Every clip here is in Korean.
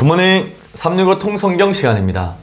굿모닝 365 통성경 시간입니다.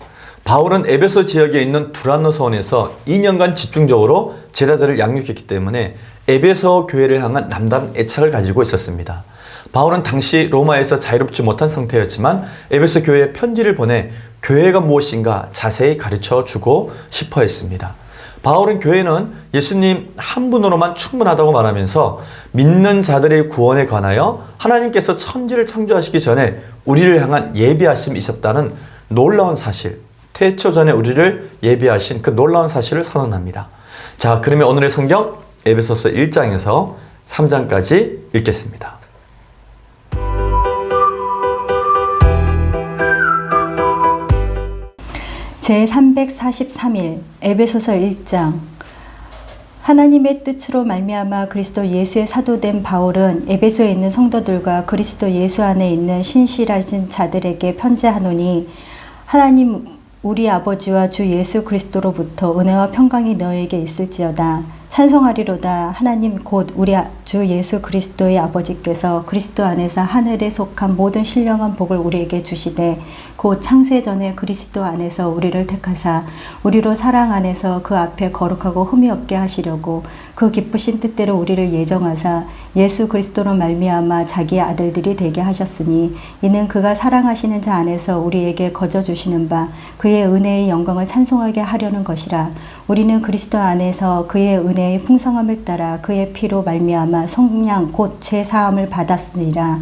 바울은 에베소 지역에 있는 두란노 서원에서 2년간 집중적으로 제자들을 양육했기 때문에 에베소 교회를 향한 남다른 애착을 가지고 있었습니다. 바울은 당시 로마에서 자유롭지 못한 상태였지만 에베소 교회에 편지를 보내 교회가 무엇인가 자세히 가르쳐 주고 싶어 했습니다. 바울은 교회는 예수님 한 분으로만 충분하다고 말하면서 믿는 자들의 구원에 관하여 하나님께서 천지를 창조하시기 전에 우리를 향한 예비하심이 있었다는 놀라운 사실, 태초 전에 우리를 예비하신 그 놀라운 사실을 선언합니다. 자, 그러면 오늘의 성경 에베소서 1장에서 3장까지 읽겠습니다. 제343일 에베소서 1장. 하나님의 뜻으로 말미암아 그리스도 예수의 사도된 바울은 에베소에 있는 성도들과 그리스도 예수 안에 있는 신실하신 자들에게 편지하노니, 하나님 우리 아버지와 주 예수 그리스도로부터 은혜와 평강이 너에게 있을지어다. 찬송하리로다. 하나님 곧 우리 주 예수 그리스도의 아버지께서 그리스도 안에서 하늘에 속한 모든 신령한 복을 우리에게 주시되, 곧 창세전에 그리스도 안에서 우리를 택하사 우리로 사랑 안에서 그 앞에 거룩하고 흠이 없게 하시려고 그 기쁘신 뜻대로 우리를 예정하사 예수 그리스도로 말미암아 자기의 아들들이 되게 하셨으니, 이는 그가 사랑하시는 자 안에서 우리에게 거저 주시는 바 그의 은혜의 영광을 찬송하게 하려는 것이라. 우리는 그리스도 안에서 그의 은혜의 풍성함을 따라 그의 피로 말미암아 속량 곧 죄 사함을 받았으니라.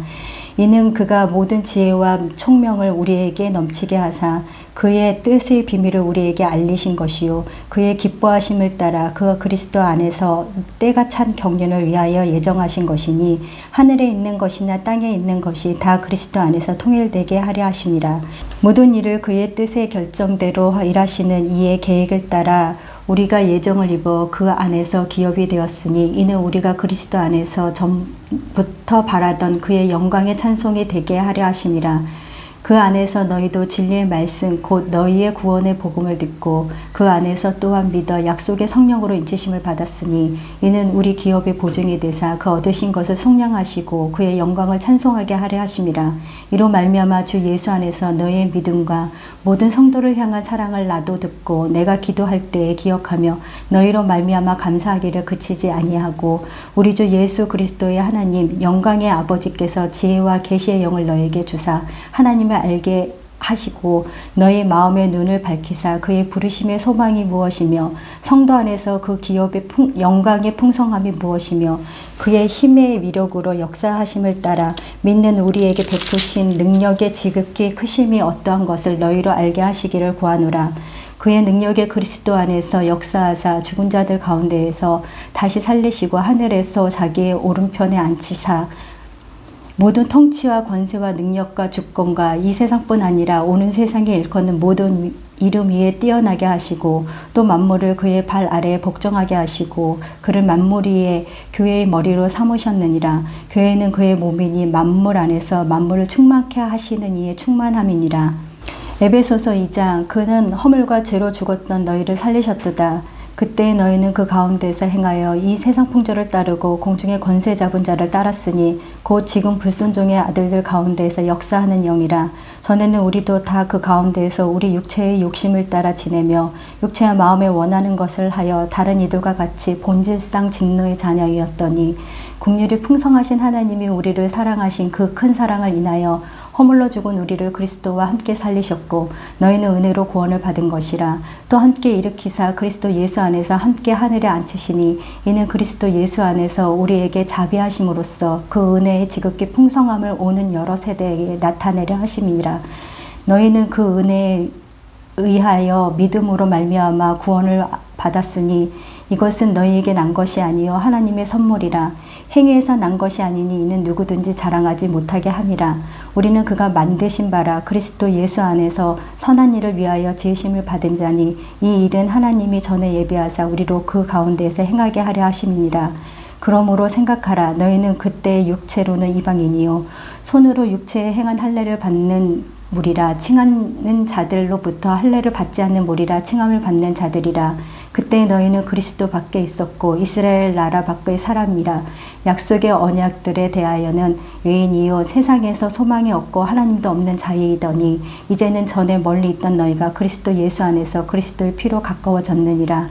이는 그가 모든 지혜와 총명을 우리에게 넘치게 하사 그의 뜻의 비밀을 우리에게 알리신 것이요, 그의 기뻐하심을 따라 그가 그리스도 안에서 때가 찬 경륜을 위하여 예정하신 것이니, 하늘에 있는 것이나 땅에 있는 것이 다 그리스도 안에서 통일되게 하려 하심이라. 모든 일을 그의 뜻의 결정대로 일하시는 이의 계획을 따라 우리가 예정을 입어 그 안에서 기업이 되었으니, 이는 우리가 그리스도 안에서 전부터 바라던 그의 영광의 찬송이 되게 하려 하심이라. 그 안에서 너희도 진리의 말씀 곧 너희의 구원의 복음을 듣고 그 안에서 또한 믿어 약속의 성령으로 인치심을 받았으니, 이는 우리 기업의 보증이 되사 그 얻으신 것을 속량하시고 그의 영광을 찬송하게 하려 하심이라. 이로 말미암아 주 예수 안에서 너희의 믿음과 모든 성도를 향한 사랑을 나도 듣고 내가 기도할 때에 기억하며 너희로 말미암아 감사하기를 그치지 아니하고, 우리 주 예수 그리스도의 하나님 영광의 아버지께서 지혜와 계시의 영을 너에게 주사 하나님을 알게 하시고 너희 마음의 눈을 밝히사 그의 부르심의 소망이 무엇이며 성도 안에서 그 기업의 영광의 풍성함이 무엇이며 그의 힘의 위력으로 역사하심을 따라 믿는 우리에게 베푸신 능력의 지극히 크심이 어떠한 것을 너희로 알게 하시기를 구하노라. 그의 능력의 그리스도 안에서 역사하사 죽은 자들 가운데에서 다시 살리시고 하늘에서 자기의 오른편에 앉히사 모든 통치와 권세와 능력과 주권과 이 세상뿐 아니라 오는 세상에 일컫는 모든 이름 위에 뛰어나게 하시고, 또 만물을 그의 발 아래에 복종하게 하시고 그를 만물 위에 교회의 머리로 삼으셨느니라. 교회는 그의 몸이니 만물 안에서 만물을 충만케 하시는 이의 충만함이니라. 에베소서 2장. 그는 허물과 죄로 죽었던 너희를 살리셨도다. 그때 너희는 그 가운데서 행하여 이 세상 풍조를 따르고 공중의 권세 잡은 자를 따랐으니, 곧 지금 불순종의 아들들 가운데에서 역사하는 영이라. 전에는 우리도 다 그 가운데에서 우리 육체의 욕심을 따라 지내며 육체와 마음에 원하는 것을 하여 다른 이들과 같이 본질상 진노의 자녀이었더니, 긍휼이 풍성하신 하나님이 우리를 사랑하신 그 큰 사랑을 인하여 허물로 죽은 우리를 그리스도와 함께 살리셨고 너희는 은혜로 구원을 받은 것이라. 또 함께 일으키사 그리스도 예수 안에서 함께 하늘에 앉히시니, 이는 그리스도 예수 안에서 우리에게 자비하심으로써 그 은혜의 지극히 풍성함을 오는 여러 세대에게 나타내려 하심이라. 너희는 그 은혜에 의하여 믿음으로 말미암아 구원을 받았으니, 이것은 너희에게 난 것이 아니요 하나님의 선물이라. 행위에서 난 것이 아니니 이는 누구든지 자랑하지 못하게 함이라. 우리는 그가 만드신 바라 그리스도 예수 안에서 선한 일을 위하여 지으심을 받은 자니, 이 일은 하나님이 전에 예비하사 우리로 그 가운데에서 행하게 하려 하심이니라. 그러므로 생각하라. 너희는 그때 육체로는 이방인이요 손으로 육체에 행한 할례를 받는 무리라 칭하는 자들로부터 할례를 받지 않는 무리라 칭함을 받는 자들이라. 그때 너희는 그리스도 밖에 있었고 이스라엘 나라 밖의 사람이라. 약속의 언약들에 대하여는 외인이요 세상에서 소망이 없고 하나님도 없는 자이더니 이제는 전에 멀리 있던 너희가 그리스도 예수 안에서 그리스도의 피로 가까워졌느니라.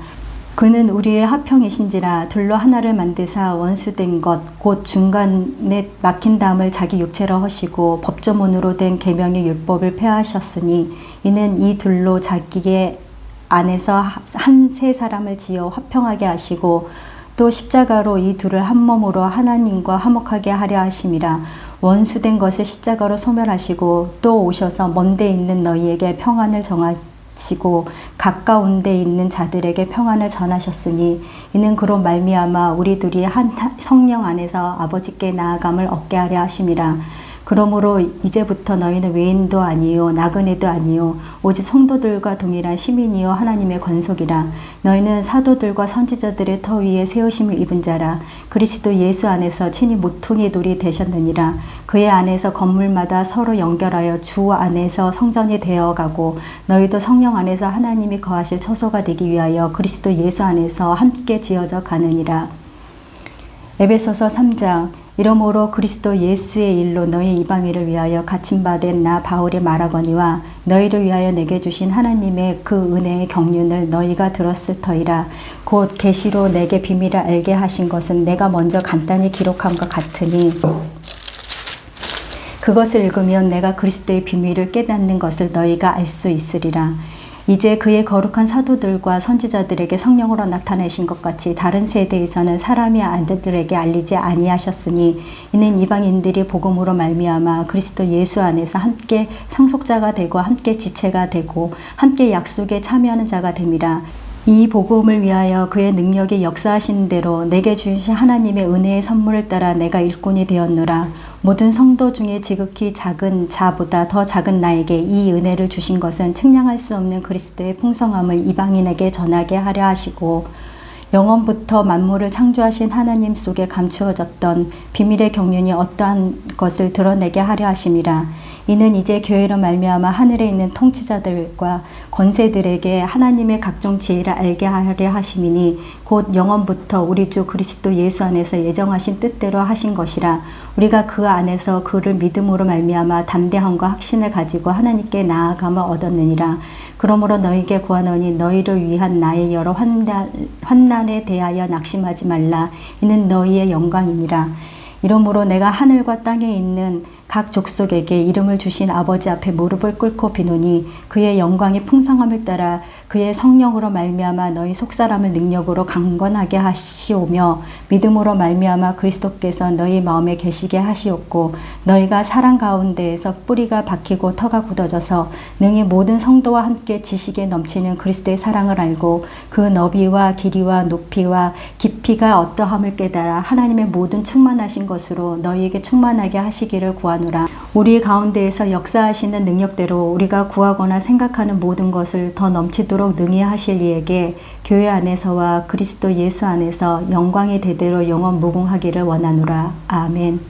그는 우리의 화평이신지라. 둘로 하나를 만드사 원수된 것 곧 중간에 막힌 담을 자기 육체로 허시고 법조문으로 된 계명의 율법을 폐하셨으니 이는 이 둘로 자기의 안에서 한 세 사람을 지어 화평하게 하시고 또 십자가로 이 둘을 한 몸으로 하나님과 화목하게 하려 하심이라. 원수된 것을 십자가로 소멸하시고 또 오셔서 먼데 있는 너희에게 평안을 정하시고 가까운 데 있는 자들에게 평안을 전하셨으니 이는 그로 말미암아 우리 둘이 한 성령 안에서 아버지께 나아감을 얻게 하려 하심이라. 그러므로 이제부터 너희는 외인도 아니요 나그네도 아니요 오직 성도들과 동일한 시민이요 하나님의 권속이라. 너희는 사도들과 선지자들의 터 위에 세우심을 입은 자라. 그리스도 예수 안에서 친히 모퉁이 돌이 되셨느니라. 그의 안에서 건물마다 서로 연결하여 주 안에서 성전이 되어가고 너희도 성령 안에서 하나님이 거하실 처소가 되기 위하여 그리스도 예수 안에서 함께 지어져 가느니라. 에베소서 3장. 이러므로 그리스도 예수의 일로 너희 이방인을 위하여 갇힌바된 나 바울이 말하거니와 너희를 위하여 내게 주신 하나님의 그 은혜의 경륜을 너희가 들었을 터이라. 곧 계시로 내게 비밀을 알게 하신 것은 내가 먼저 간단히 기록함과 같으니 그것을 읽으면 내가 그리스도의 비밀을 깨닫는 것을 너희가 알 수 있으리라. 이제 그의 거룩한 사도들과 선지자들에게 성령으로 나타내신 것 같이 다른 세대에서는 사람이 아들들에게 알리지 아니하셨으니 이는 이방인들이 복음으로 말미암아 그리스도 예수 안에서 함께 상속자가 되고 함께 지체가 되고 함께 약속에 참여하는 자가 됨이라. 이 복음을 위하여 그의 능력이 역사하신 대로 내게 주신 하나님의 은혜의 선물을 따라 내가 일꾼이 되었노라. 모든 성도 중에 지극히 작은 자보다 더 작은 나에게 이 은혜를 주신 것은 측량할 수 없는 그리스도의 풍성함을 이방인에게 전하게 하려 하시고 영원부터 만물을 창조하신 하나님 속에 감추어졌던 비밀의 경륜이 어떠한 것을 드러내게 하려 하심이라. 이는 이제 교회로 말미암아 하늘에 있는 통치자들과 권세들에게 하나님의 각종 지혜를 알게 하려 하심이니 곧 영원부터 우리 주 그리스도 예수 안에서 예정하신 뜻대로 하신 것이라. 우리가 그 안에서 그를 믿음으로 말미암아 담대함과 확신을 가지고 하나님께 나아감을 얻었느니라. 그러므로 너희에게 구하노니 너희를 위한 나의 여러 환난에 대하여 낙심하지 말라. 이는 너희의 영광이니라. 이러므로 내가 하늘과 땅에 있는 각 족속에게 이름을 주신 아버지 앞에 무릎을 꿇고 비노니 그의 영광의 풍성함을 따라 그의 성령으로 말미암아 너희 속사람을 능력으로 강건하게 하시오며 믿음으로 말미암아 그리스도께서 너희 마음에 계시게 하시옵고 너희가 사랑 가운데에서 뿌리가 박히고 터가 굳어져서 능히 모든 성도와 함께 지식에 넘치는 그리스도의 사랑을 알고 그 너비와 길이와 높이와 깊이가 어떠함을 깨달아 하나님의 모든 충만하신 것으로 너희에게 충만하게 하시기를 구하노라. 우리 가운데에서 역사하시는 능력대로 우리가 구하거나 생각하는 모든 것을 더 넘치도록 능히 하실 이에게 교회 안에서와 그리스도 예수 안에서 영광이 대대로 영원 무궁하기를 원하노라. 아멘.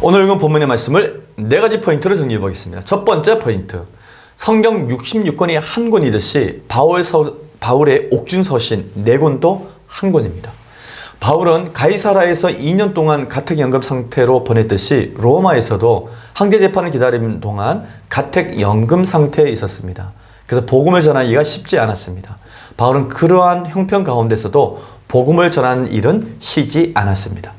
오늘 읽은 본문의 말씀을 4가지 포인트로 정리해 보겠습니다. 첫 번째 포인트. 성경 66권이 한 권이듯이 바울의 옥중서신 4권도 한 권입니다. 바울은 가이사라에서 2년 동안 가택연금 상태로 보냈듯이 로마에서도 항대재판을 기다리는 동안 가택연금 상태에 있었습니다. 그래서 복음을 전하기가 쉽지 않았습니다. 바울은 그러한 형편 가운데서도 복음을 전하는 일은 쉬지 않았습니다.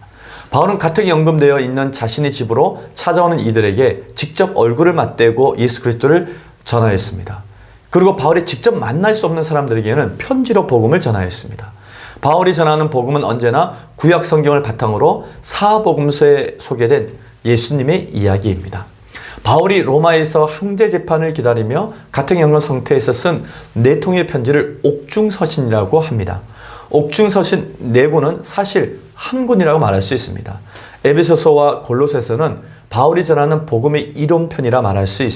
바울은 가택연금되어 있는 자신의 집으로 찾아오는 이들에게 직접 얼굴을 맞대고 예수 그리스도를 전하였습니다. 그리고 바울이 직접 만날 수 없는 사람들에게는 편지로 복음을 전하였습니다. 바울이 전하는 복음은 언제나 구약 성경을 바탕으로 사복음서에 소개된 예수님의 이야기입니다. 바울이 로마에서 항제재판을 기다리며 가택연금 상태에서 쓴 4통의 편지를 옥중서신이라고 합니다. 옥중서신 4권은 사실 한 권이라고 말할 수 있습니다. 에베소서와 골로새서는 바울이 전하는 복음의 이론편이라 말할 수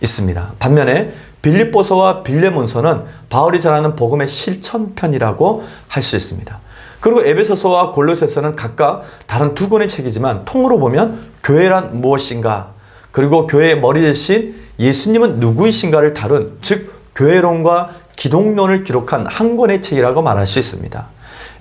있습니다. 반면에 빌립보서와 빌레몬서는 바울이 전하는 복음의 실천편이라고 할 수 있습니다. 그리고 에베소서와 골로새서는 각각 다른 2권의 책이지만 통으로 보면 교회란 무엇인가, 그리고 교회의 머리 대신 예수님은 누구이신가를 다룬, 즉 교회론과 기독론을 기록한 한 권의 책이라고 말할 수 있습니다.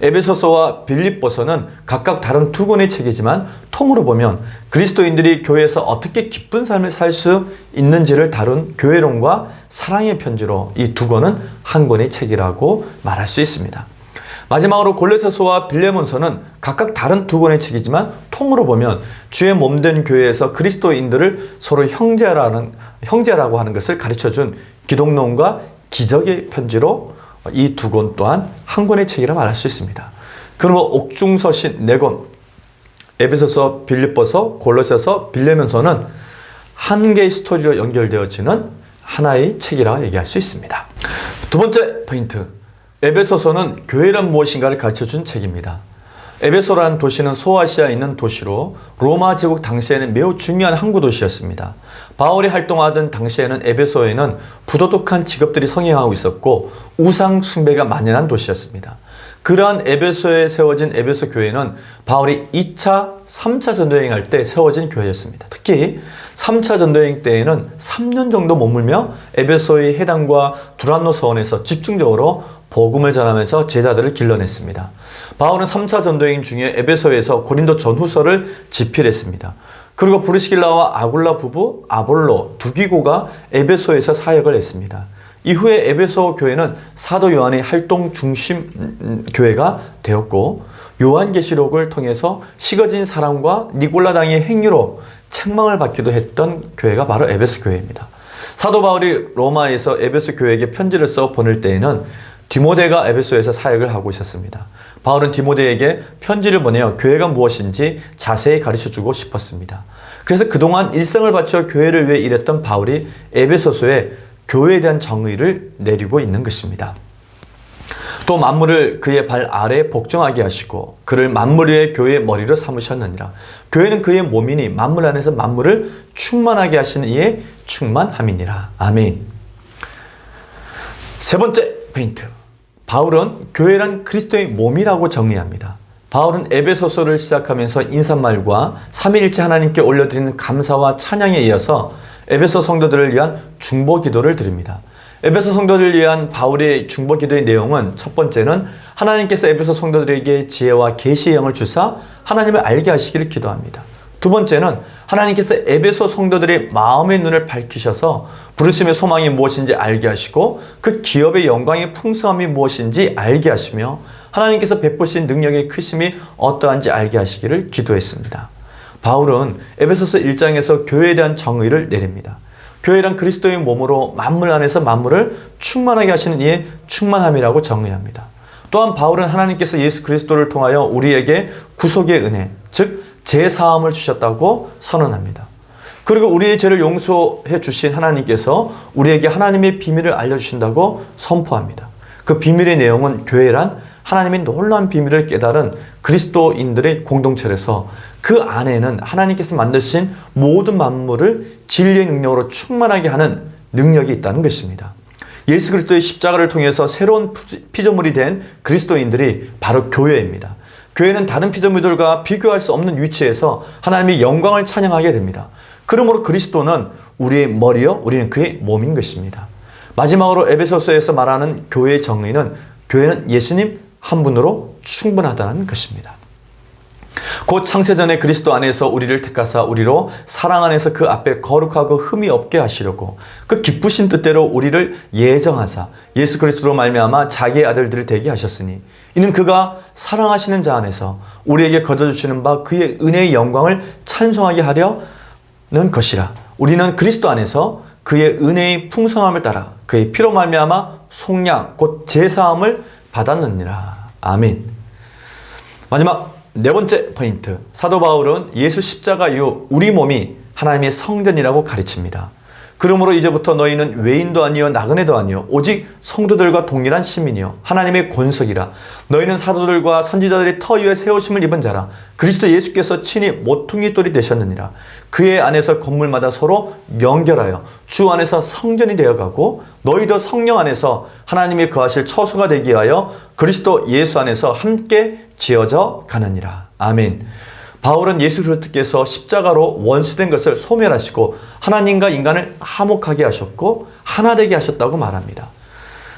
에베소서와 빌립보서는 각각 다른 두 권의 책이지만 통으로 보면 그리스도인들이 교회에서 어떻게 기쁜 삶을 살 수 있는지를 다룬 교회론과 사랑의 편지로 이 두 권은 한 권의 책이라고 말할 수 있습니다. 마지막으로 골로새서와 빌레몬서는 각각 다른 두 권의 책이지만 통으로 보면 주의 몸된 교회에서 그리스도인들을 서로 형제라고 하는 것을 가르쳐준 기독론과 기적의 편지로 이 두 권 또한 한 권의 책이라 말할 수 있습니다. 그러므로 옥중서신 네 권, 에베소서, 빌립보서, 골로새서, 빌레몬서는 한 개의 스토리로 연결되어지는 하나의 책이라고 얘기할 수 있습니다. 두 번째 포인트, 에베소서는 교회란 무엇인가를 가르쳐준 책입니다. 에베소라는 도시는 소아시아에 있는 도시로 로마 제국 당시에는 매우 중요한 항구 도시였습니다. 바울이 활동하던 당시에는 에베소에는 부도덕한 직업들이 성행하고 있었고 우상 숭배가 만연한 도시였습니다. 그러한 에베소에 세워진 에베소 교회는 바울이 2차, 3차 전도여행할 때 세워진 교회였습니다. 특히 3차 전도여행 때에는 3년 정도 머물며 에베소의 해당과 두란노 서원에서 집중적으로 복음을 전하면서 제자들을 길러냈습니다. 바울은 3차 전도여행 중에 에베소에서 고린도 전후서를 집필했습니다. 그리고 브리스길라와 아굴라 부부 아볼로, 두기고가 에베소에서 사역을 했습니다. 이후에 에베소 교회는 사도 요한의 활동 중심 교회가 되었고 요한계시록을 통해서 식어진 사람과 니골라당의 행위로 책망을 받기도 했던 교회가 바로 에베소 교회입니다. 사도 바울이 로마에서 에베소 교회에게 편지를 써 보낼 때에는 디모데가 에베소에서 사역을 하고 있었습니다. 바울은 디모데에게 편지를 보내어 교회가 무엇인지 자세히 가르쳐주고 싶었습니다. 그래서 그동안 일생을 바쳐 교회를 위해 일했던 바울이 에베소서에 교회에 대한 정의를 내리고 있는 것입니다. 또 만물을 그의 발 아래에 복종하게 하시고 그를 만물 위에 교회의 머리로 삼으셨느니라. 교회는 그의 몸이니 만물 안에서 만물을 충만하게 하시는 이의 충만함이니라. 아멘. 세 번째 포인트, 바울은 교회란 그리스도의 몸이라고 정의합니다. 바울은 에베소서를 시작하면서 인사말과 삼위일체 하나님께 올려드리는 감사와 찬양에 이어서 에베소 성도들을 위한 중보 기도를 드립니다. 에베소 성도들을 위한 바울의 중보 기도의 내용은 첫 번째는 하나님께서 에베소 성도들에게 지혜와 계시의 영을 주사 하나님을 알게 하시기를 기도합니다. 두 번째는 하나님께서 에베소 성도들의 마음의 눈을 밝히셔서 부르심의 소망이 무엇인지 알게 하시고 그 기업의 영광의 풍성함이 무엇인지 알게 하시며 하나님께서 베푸신 능력의 크심이 어떠한지 알게 하시기를 기도했습니다. 바울은 에베소서 1장에서 교회에 대한 정의를 내립니다. 교회란 그리스도의 몸으로 만물 안에서 만물을 충만하게 하시는 이의 충만함이라고 정의합니다. 또한 바울은 하나님께서 예수 그리스도를 통하여 우리에게 구속의 은혜, 즉 제사함을 주셨다고 선언합니다. 그리고 우리의 죄를 용서해 주신 하나님께서 우리에게 하나님의 비밀을 알려주신다고 선포합니다. 그 비밀의 내용은 교회란 하나님의 놀라운 비밀을 깨달은 그리스도인들의 공동체라서 그 안에는 하나님께서 만드신 모든 만물을 진리의 능력으로 충만하게 하는 능력이 있다는 것입니다. 예수 그리스도의 십자가를 통해서 새로운 피조물이 된 그리스도인들이 바로 교회입니다. 교회는 다른 피조물들과 비교할 수 없는 위치에서 하나님의 영광을 찬양하게 됩니다. 그러므로 그리스도는 우리의 머리요, 우리는 그의 몸인 것입니다. 마지막으로 에베소서에서 말하는 교회의 정의는 교회는 예수님 한 분으로 충분하다는 것입니다. 곧 창세전에 그리스도 안에서 우리를 택하사 우리로 사랑 안에서 그 앞에 거룩하고 흠이 없게 하시려고 그 기쁘신 뜻대로 우리를 예정하사 예수 그리스도로 말미암아 자기의 아들들을 되게 하셨으니 이는 그가 사랑하시는 자 안에서 우리에게 거둬주시는 바 그의 은혜의 영광을 찬송하게 하려는 것이라. 우리는 그리스도 안에서 그의 은혜의 풍성함을 따라 그의 피로 말미암아 속량 곧 제사함을 받았느니라. 아멘. 마지막 네 번째 포인트, 사도 바울은 예수 십자가 이후 우리 몸이 하나님의 성전이라고 가르칩니다. 그러므로 이제부터 너희는 외인도 아니요 나그네도 아니요 오직 성도들과 동일한 시민이요 하나님의 권속이라. 너희는 사도들과 선지자들의 터 위에 세우심을 입은 자라. 그리스도 예수께서 친히 모퉁이 돌이 되셨느니라. 그의 안에서 건물마다 서로 연결하여 주 안에서 성전이 되어가고 너희도 성령 안에서 하나님의 거하실 처소가 되기 위하여 그리스도 예수 안에서 함께 지어져 가느니라. 아멘. 바울은 예수 그리스도께서 십자가로 원수된 것을 소멸하시고 하나님과 인간을 화목하게 하셨고 하나 되게 하셨다고 말합니다.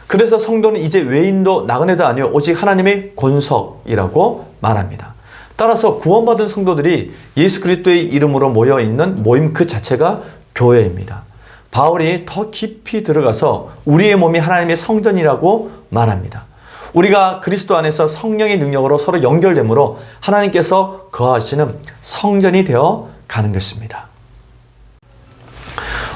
그래서 성도는 이제 외인도 나그네도 아니요 오직 하나님의 권석이라고 말합니다. 따라서 구원받은 성도들이 예수 그리스도의 이름으로 모여 있는 모임 그 자체가 교회입니다. 바울이 더 깊이 들어가서 우리의 몸이 하나님의 성전이라고 말합니다. 우리가 그리스도 안에서 성령의 능력으로 서로 연결되므로 하나님께서 거하시는 성전이 되어 가는 것입니다.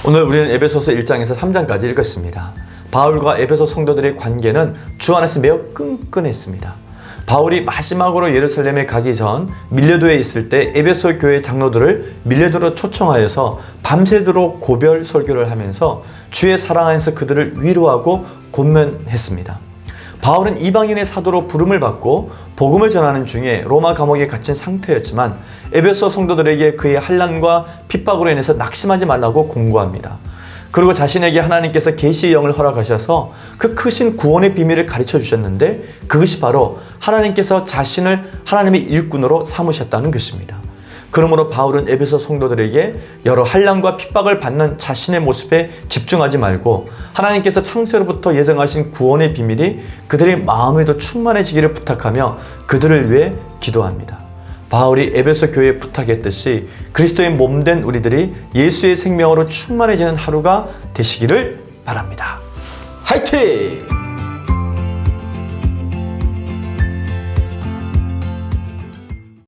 오늘 우리는 에베소서 1장에서 3장까지 읽었습니다. 바울과 에베소 성도들의 관계는 주 안에서 매우 끈끈했습니다. 바울이 마지막으로 예루살렘에 가기 전 밀레도에 있을 때 에베소 교회 장로들을 밀레도로 초청하여서 밤새도록 고별 설교를 하면서 주의 사랑 안에서 그들을 위로하고 권면했습니다. 바울은 이방인의 사도로 부름을 받고 복음을 전하는 중에 로마 감옥에 갇힌 상태였지만 에베소 성도들에게 그의 환난과 핍박으로 인해서 낙심하지 말라고 공고합니다. 그리고 자신에게 하나님께서 계시의 영을 허락하셔서 그 크신 구원의 비밀을 가르쳐 주셨는데 그것이 바로 하나님께서 자신을 하나님의 일꾼으로 삼으셨다는 것입니다. 그러므로 바울은 에베소 성도들에게 여러 환난과 핍박을 받는 자신의 모습에 집중하지 말고 하나님께서 창세로부터 예정하신 구원의 비밀이 그들의 마음에도 충만해지기를 부탁하며 그들을 위해 기도합니다. 바울이 에베소 교회에 부탁했듯이 그리스도의 몸된 우리들이 예수의 생명으로 충만해지는 하루가 되시기를 바랍니다. 화이팅!